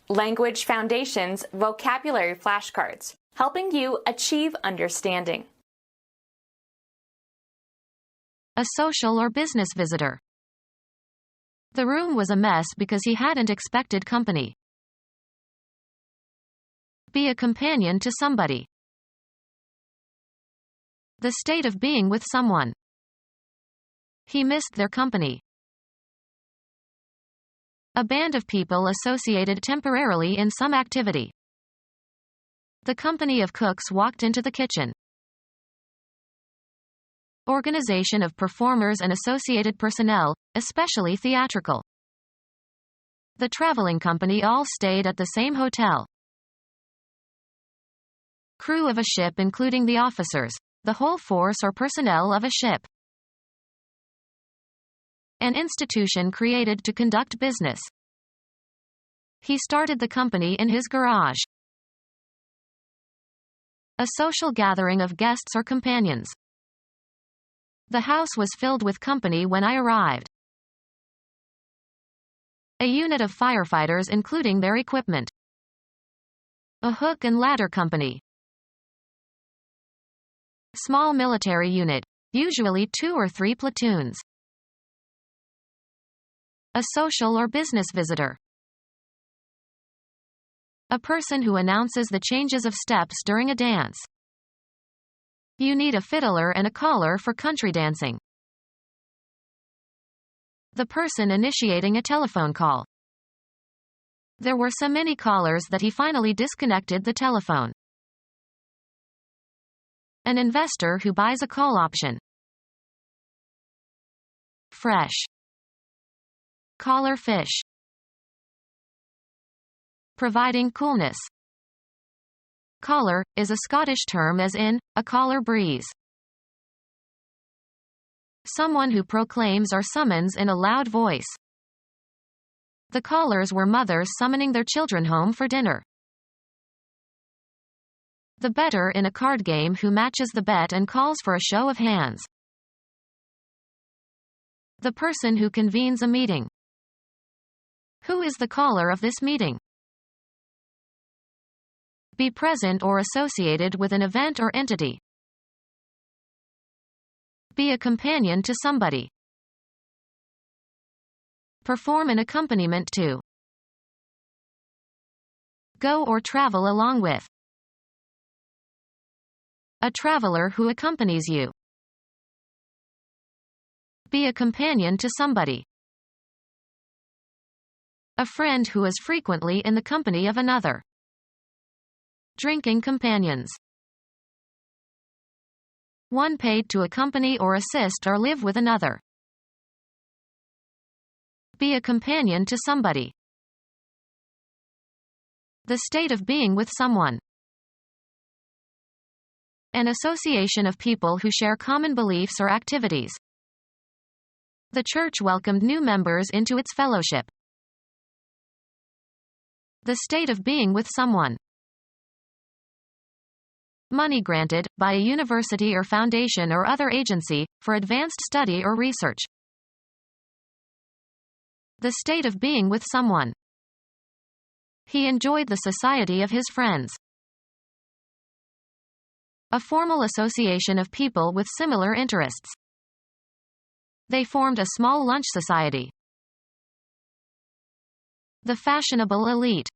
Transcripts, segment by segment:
Language Foundations Vocabulary Flashcards, helping you achieve understanding. A social or business visitor. The room was a mess because he hadn't expected company. Be a companion to somebody. The state of being with someone. He missed their company. A band of people associated temporarily in some activity. The company of cooks walked into the kitchen. Organization of performers and associated personnel, especially theatrical. The traveling company all stayed at the same hotel. Crew of a ship including the officers, the whole force or personnel of a ship. An institution created to conduct business. He started the company in his garage. A social gathering of guests or companions. The house was filled with company when I arrived. A unit of firefighters including their equipment. A hook and ladder company. Small military unit, usually 2 or 3 platoons. A social or business visitor. A person who announces the changes of steps during a dance. You need a fiddler and a caller for country dancing. The person initiating a telephone call. There were so many callers that he finally disconnected the telephone. An investor who buys a call option. Fresh. Collar fish. Providing coolness. Collar is a Scottish term as in, a collar breeze. Someone who proclaims or summons in a loud voice. The callers were mothers summoning their children home for dinner. The bettor in a card game who matches the bet and calls for a show of hands. The person who convenes a meeting. Who is the caller of this meeting? Be present or associated with an event or entity. Be a companion to somebody. Perform an accompaniment to. Go or travel along with. A traveler who accompanies you. Be a companion to somebody. A friend who is frequently in the company of another. Drinking companions. One paid to accompany or assist or live with another. Be a companion to somebody. The state of being with someone. An association of people who share common beliefs or activities. The church welcomed new members into its fellowship. The state of being with someone. Money granted, by a university or foundation or other agency, for advanced study or research. The state of being with someone. He enjoyed the society of his friends. A formal association of people with similar interests. They formed a small lunch society. The fashionable elite.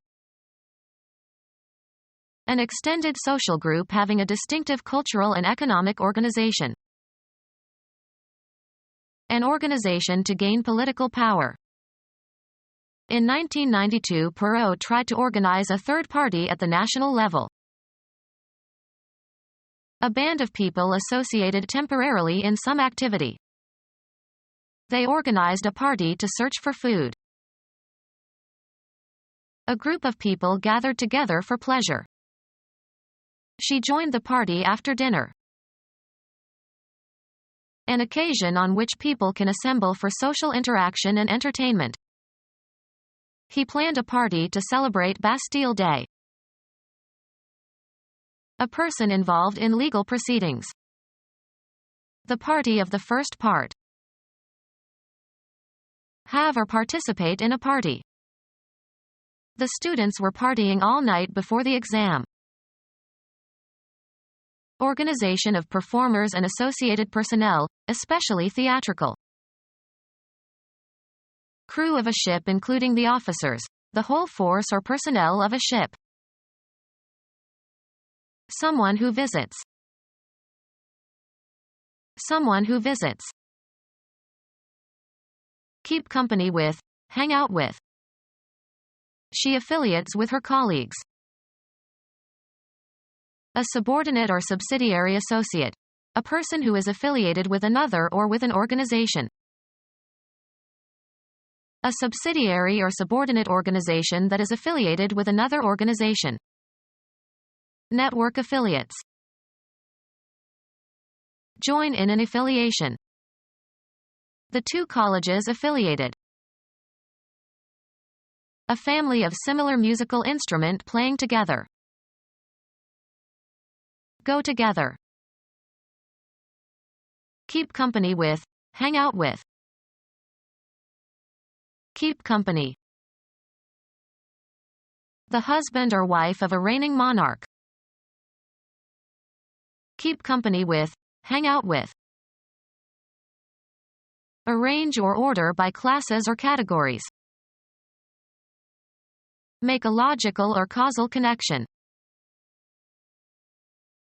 An extended social group having a distinctive cultural and economic organization. An organization to gain political power. In 1992, Perot tried to organize a third party at the national level. A band of people associated temporarily in some activity. They organized a party to search for food. A group of people gathered together for pleasure. She joined the party after dinner. An occasion on which people can assemble for social interaction and entertainment. He planned a party to celebrate Bastille Day. A person involved in legal proceedings. The party of the first part. Have or participate in a party. The students were partying all night before the exam. Organization of performers and associated personnel, especially theatrical. Crew of a ship including the officers, the whole force or personnel of a ship. Someone who visits. Someone who visits. Keep company with, hang out with. She affiliates with her colleagues. A subordinate or subsidiary associate. A person who is affiliated with another or with an organization. A subsidiary or subordinate organization that is affiliated with another organization. Network affiliates. Join in an affiliation. The two colleges affiliated. A family of similar musical instrument playing together. Go together. Keep company with, hang out with. Keep company. The husband or wife of a reigning monarch. Keep company with, hang out with. Arrange or order by classes or categories. Make a logical or causal connection.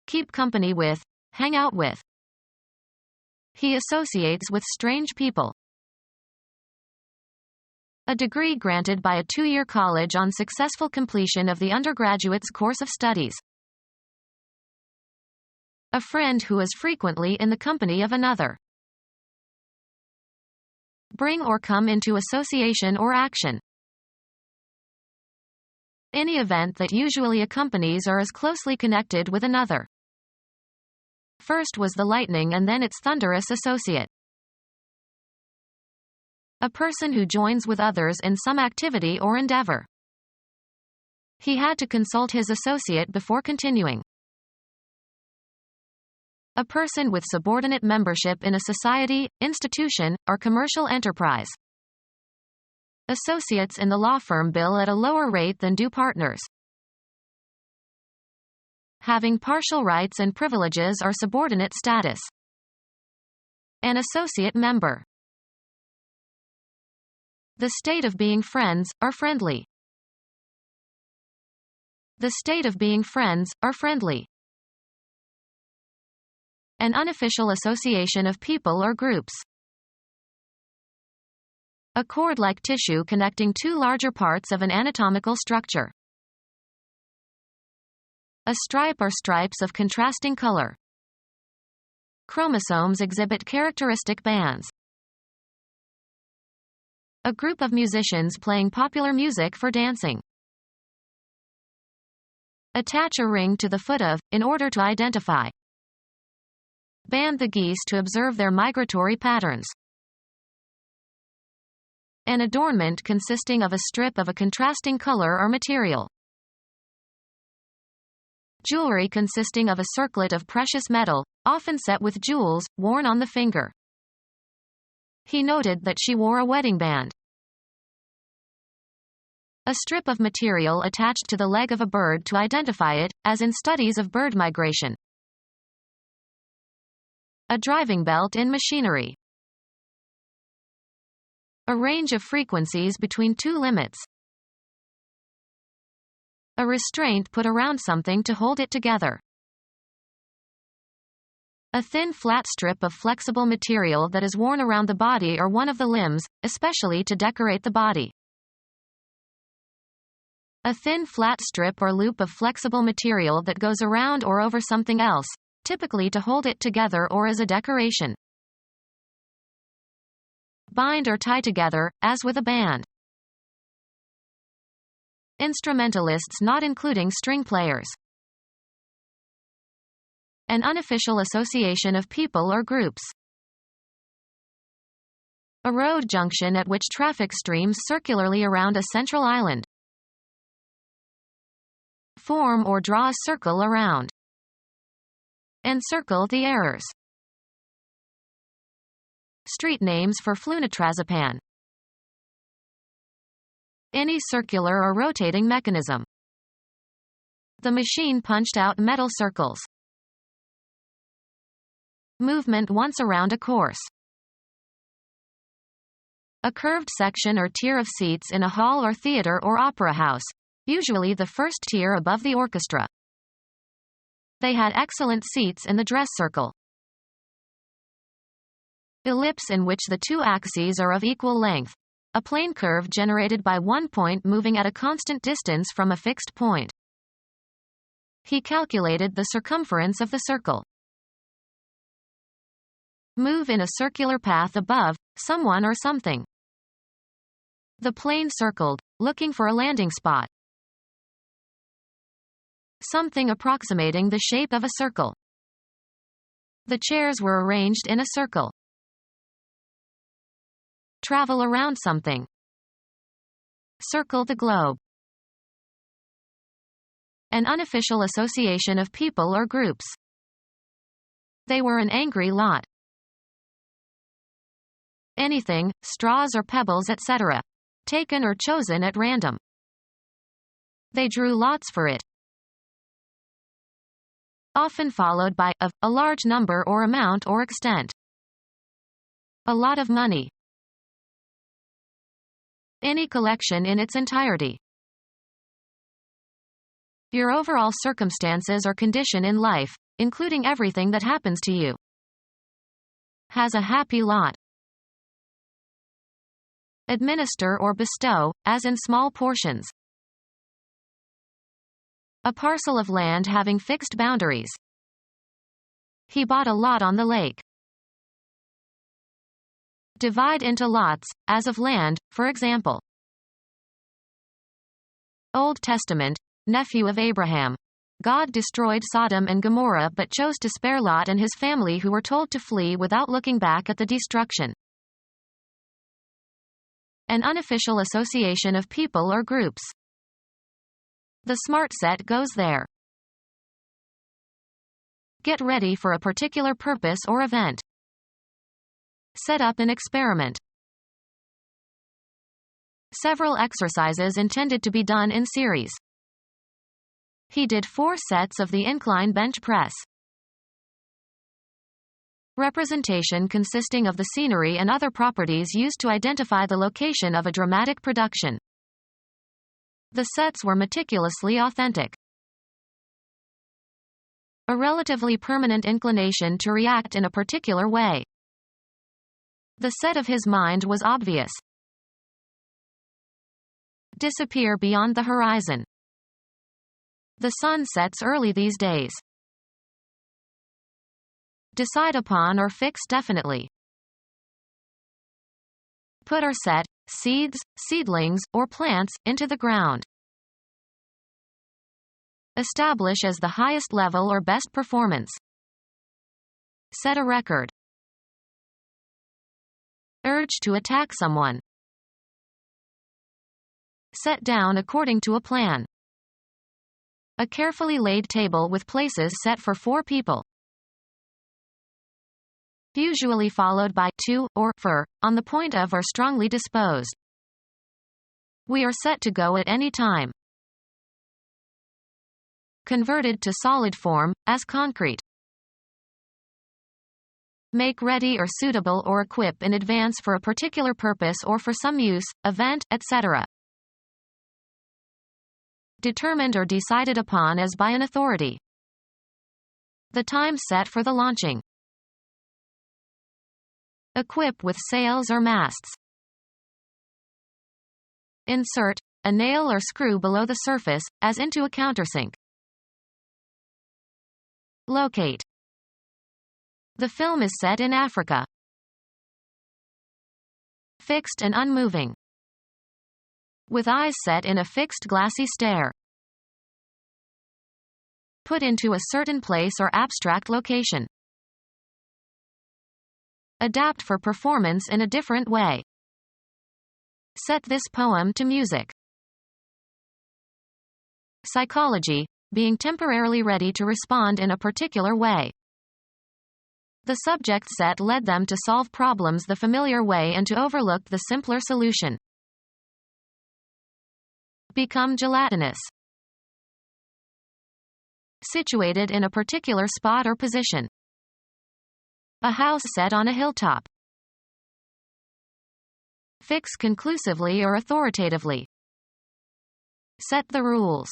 Keep company with, hang out with. He associates with strange people. A degree granted by a 2-year college on successful completion of the undergraduate's course of studies. A friend who is frequently in the company of another. Bring or come into association or action. Any event that usually accompanies or is closely connected with another. First was the lightning and then its thunderous associate. A person who joins with others in some activity or endeavor. He had to consult his associate before continuing. A person with subordinate membership in a society, institution, or commercial enterprise. Associates in the law firm bill at a lower rate than do partners. Having partial rights and privileges or subordinate status. An associate member. The state of being friends, or friendly. The state of being friends, or friendly. An unofficial association of people or groups. A cord-like tissue connecting two larger parts of an anatomical structure. A stripe or stripes of contrasting color. Chromosomes exhibit characteristic bands. A group of musicians playing popular music for dancing. Attach a ring to the foot of, in order to identify. Band the geese to observe their migratory patterns. An adornment consisting of a strip of a contrasting color or material. Jewelry consisting of a circlet of precious metal, often set with jewels, worn on the finger. He noted that she wore a wedding band. A strip of material attached to the leg of a bird to identify it, as in studies of bird migration. A driving belt in machinery. A range of frequencies between two limits. A restraint put around something to hold it together. A thin flat strip of flexible material that is worn around the body or one of the limbs, especially to decorate the body. A thin flat strip or loop of flexible material that goes around or over something else, typically to hold it together or as a decoration. Bind or tie together, as with a band. Instrumentalists not including string players. An unofficial association of people or groups. A road junction at which traffic streams circularly around a central island. Form or draw a circle around. Encircle the errors. Street names for flunitrazepam. Any circular or rotating mechanism. The machine punched out metal circles. Movement once around a course. A curved section or tier of seats in a hall or theater or opera house, usually the first tier above the orchestra. They had excellent seats in the dress circle. Ellipse in which the two axes are of equal length. A plane curve generated by one point moving at a constant distance from a fixed point. He calculated the circumference of the circle. Move in a circular path above someone or something. The plane circled, looking for a landing spot. Something approximating the shape of a circle. The chairs were arranged in a circle. Travel around something. Circle the globe. An unofficial association of people or groups. They were an angry lot. Anything, straws or pebbles, etc. Taken or chosen at random. They drew lots for it. Often followed by of, a large number or amount or extent. A lot of money. Any collection in its entirety. Your overall circumstances or condition in life, including everything that happens to you. Has a happy lot. Administer or bestow, as in small portions. A parcel of land having fixed boundaries. He bought a lot on the lake. Divide into lots, as of land, for example. Old Testament, nephew of Abraham. God destroyed Sodom and Gomorrah but chose to spare Lot and his family, who were told to flee without looking back at the destruction. An unofficial association of people or groups. The smart set goes there. Get ready for a particular purpose or event. Set up an experiment. Several exercises intended to be done in series. He did 4 sets of the incline bench press. Representation consisting of the scenery and other properties used to identify the location of a dramatic production. The sets were meticulously authentic. A relatively permanent inclination to react in a particular way. The set of his mind was obvious. Disappear beyond the horizon. The sun sets early these days. Decide upon or fix definitely. Put or set, seeds, seedlings, or plants, into the ground. Establish as the highest level or best performance. Set a record. Urge to attack someone. Set down according to a plan. A carefully laid table with places set for 4 people. Usually followed by to, or for, on the point of or strongly disposed. We are set to go at any time. Converted to solid form, as concrete. Make ready or suitable or equip in advance for a particular purpose or for some use, event, etc. Determined or decided upon as by an authority. The time set for the launching. Equip with sails or masts. Insert a nail or screw below the surface, as into a countersink. Locate. The film is set in Africa. Fixed and unmoving. With eyes set in a fixed glassy stare. Put into a certain place or abstract location. Adapt for performance in a different way. Set this poem to music. Psychology, being temporarily ready to respond in a particular way. The subject set led them to solve problems the familiar way and to overlook the simpler solution. Become gelatinous. Situated in a particular spot or position. A house set on a hilltop. Fix conclusively or authoritatively. Set the rules.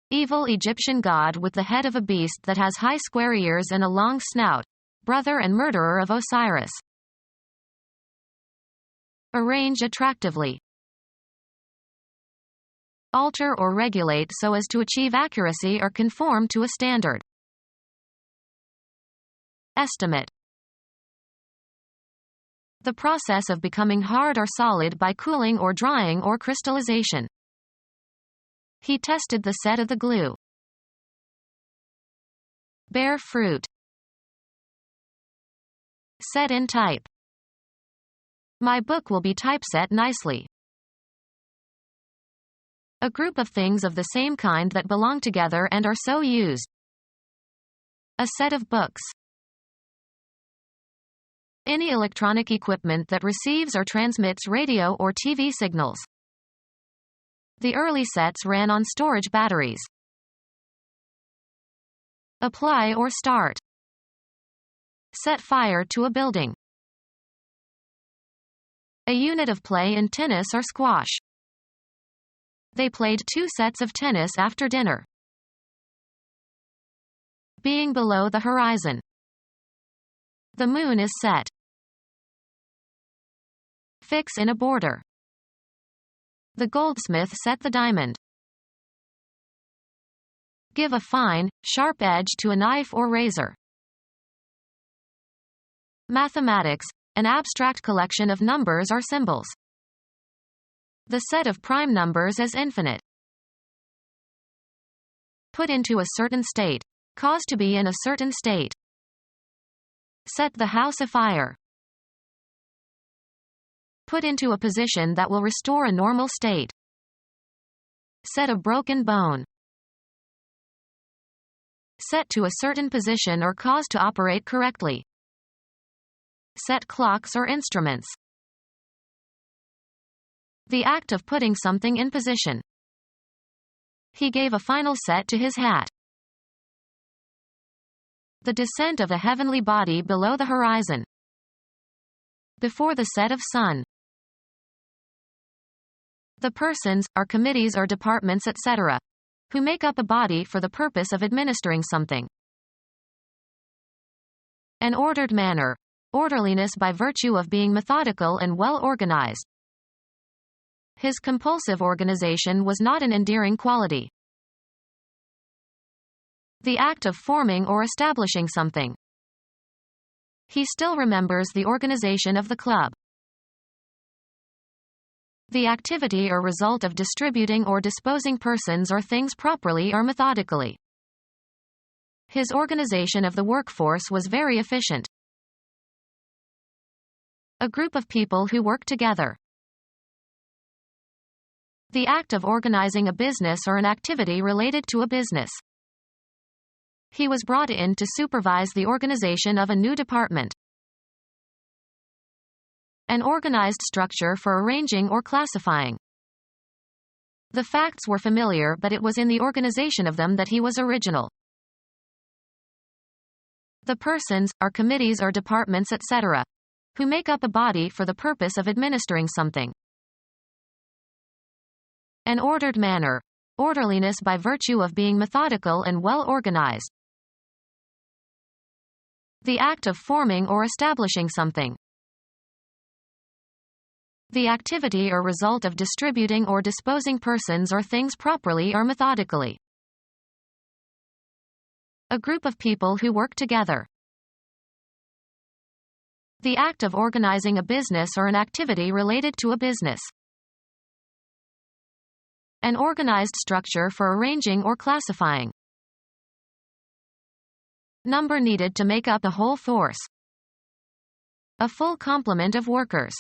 Evil Egyptian god with the head of a beast that has high square ears and a long snout. Brother and murderer of Osiris. Arrange attractively. Alter or regulate so as to achieve accuracy or conform to a standard. Estimate. The process of becoming hard or solid by cooling or drying or crystallization. He tested the set of the glue. Bear fruit. Set in type. My book will be typeset nicely. A group of things of the same kind that belong together and are so used. A set of books. Any electronic equipment that receives or transmits radio or TV signals. The early sets ran on storage batteries. Apply or start. Set fire to a building. A unit of play in tennis or squash. They played 2 sets of tennis after dinner. Being below the horizon. The moon is set. Fix in a border. The goldsmith set the diamond. Give a fine, sharp edge to a knife or razor. Mathematics, an abstract collection of numbers or symbols. The set of prime numbers is infinite. Put into a certain state. Cause to be in a certain state. Set the house afire. Put into a position that will restore a normal state. Set a broken bone. Set to a certain position or cause to operate correctly. Set clocks or instruments. The act of putting something in position. He gave a final set to his hat. The descent of a heavenly body below the horizon. Before the set of sun. The persons, or committees or departments etc., who make up a body for the purpose of administering something. An ordered manner. Orderliness by virtue of being methodical and well organized. His compulsive organization was not an endearing quality. The act of forming or establishing something. He still remembers the organization of the club. The activity or result of distributing or disposing persons or things properly or methodically. His organization of the workforce was very efficient. A group of people who work together. The act of organizing a business or an activity related to a business. He was brought in to supervise the organization of a new department. An organized structure for arranging or classifying. The facts were familiar, but it was in the organization of them that he was original. The persons, or committees or departments etc., who make up a body for the purpose of administering something. An ordered manner. Orderliness by virtue of being methodical and well organized. The act of forming or establishing something. The activity or result of distributing or disposing persons or things properly or methodically. A group of people who work together. The act of organizing a business or an activity related to a business. An organized structure for arranging or classifying. Number needed to make up a whole force. A full complement of workers.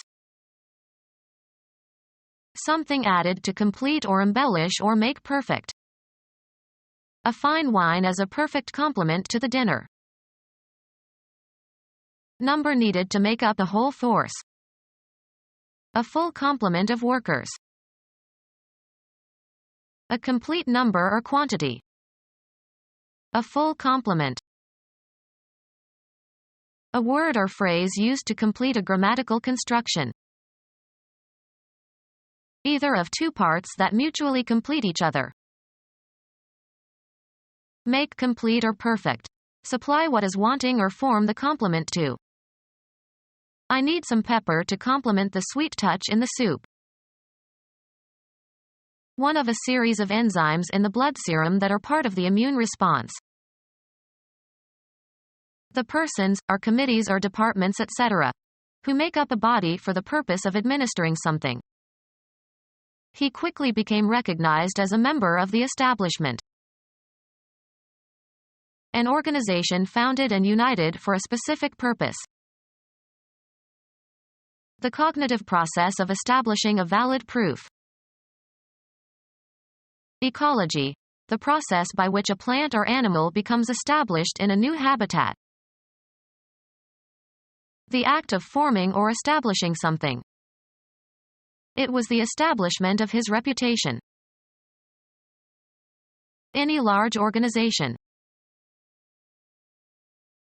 Something added to complete or embellish or make perfect. A fine wine as a perfect complement to the dinner. Number needed to make up a whole force. A full complement of workers. A complete number or quantity. A full complement. A word or phrase used to complete a grammatical construction. Either of two parts that mutually complete each other. Make complete or perfect. Supply what is wanting or form the complement to. I need some pepper to complement the sweet touch in the soup. One of a series of enzymes in the blood serum that are part of the immune response. The persons, or committees or departments etc., who make up a body for the purpose of administering something. He quickly became recognized as a member of the establishment. An organization founded and united for a specific purpose. The cognitive process of establishing a valid proof. Ecology, the process by which a plant or animal becomes established in a new habitat. The act of forming or establishing something. It was the establishment of his reputation. Any large organization.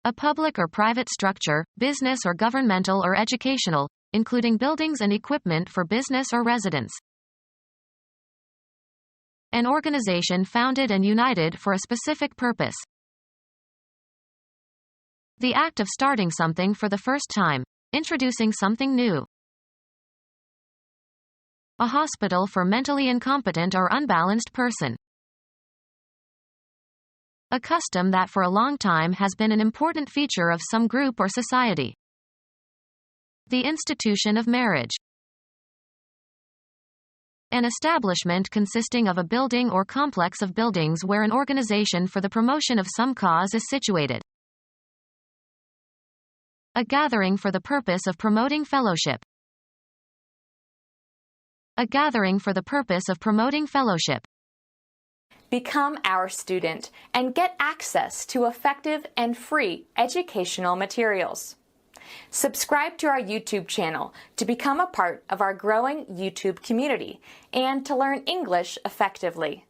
A public or private structure, business or governmental or educational, including buildings and equipment for business or residence. An organization founded and united for a specific purpose. The act of starting something for the first time, introducing something new. A hospital for mentally incompetent or unbalanced person. A custom that for a long time has been an important feature of some group or society. The institution of marriage. An establishment consisting of a building or complex of buildings where an organization for the promotion of some cause is situated. A gathering for the purpose of promoting fellowship. A gathering for the purpose of promoting fellowship. Become our student and get access to effective and free educational materials. Subscribe to our YouTube channel to become a part of our growing YouTube community and to learn English effectively.